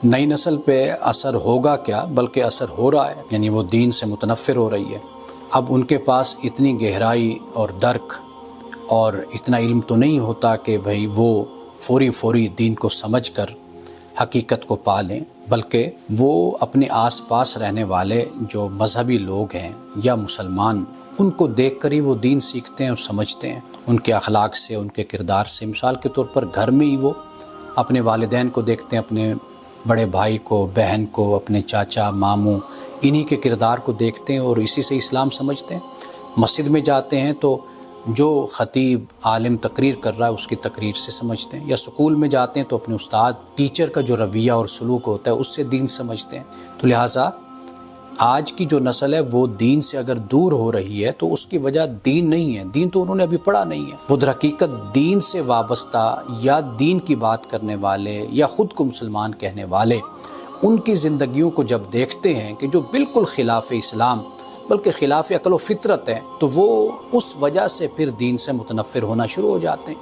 نئی نسل پہ اثر ہوگا کیا بلکہ اثر ہو رہا ہے، یعنی وہ دین سے متنفر ہو رہی ہے۔ اب ان کے پاس اتنی گہرائی اور درک اور اتنا علم تو نہیں ہوتا کہ بھئی وہ فوری دین کو سمجھ کر حقیقت کو پا لیں، بلکہ وہ اپنے آس پاس رہنے والے جو مذہبی لوگ ہیں یا مسلمان، ان کو دیکھ کر ہی وہ دین سیکھتے ہیں اور سمجھتے ہیں، ان کے اخلاق سے، ان کے کردار سے۔ مثال کے طور پر گھر میں ہی وہ اپنے والدین کو دیکھتے ہیں، اپنے بڑے بھائی کو، بہن کو، اپنے چاچا، ماموں، انہی کے کردار کو دیکھتے ہیں اور اسی سے اسلام سمجھتے ہیں۔ مسجد میں جاتے ہیں تو جو خطیب عالم تقریر کر رہا ہے اس کی تقریر سے سمجھتے ہیں، یا اسکول میں جاتے ہیں تو اپنے استاد ٹیچر کا جو رویہ اور سلوک ہوتا ہے اس سے دین سمجھتے ہیں۔ تو لہٰذا آج کی جو نسل ہے وہ دین سے اگر دور ہو رہی ہے تو اس کی وجہ دین نہیں ہے، دین تو انہوں نے ابھی پڑھا نہیں ہے۔ وہ در حقیقت دین سے وابستہ یا دین کی بات کرنے والے یا خود کو مسلمان کہنے والے، ان کی زندگیوں کو جب دیکھتے ہیں کہ جو بالکل خلاف اسلام بلکہ خلاف عقل و فطرت ہے، تو وہ اس وجہ سے پھر دین سے متنفر ہونا شروع ہو جاتے ہیں۔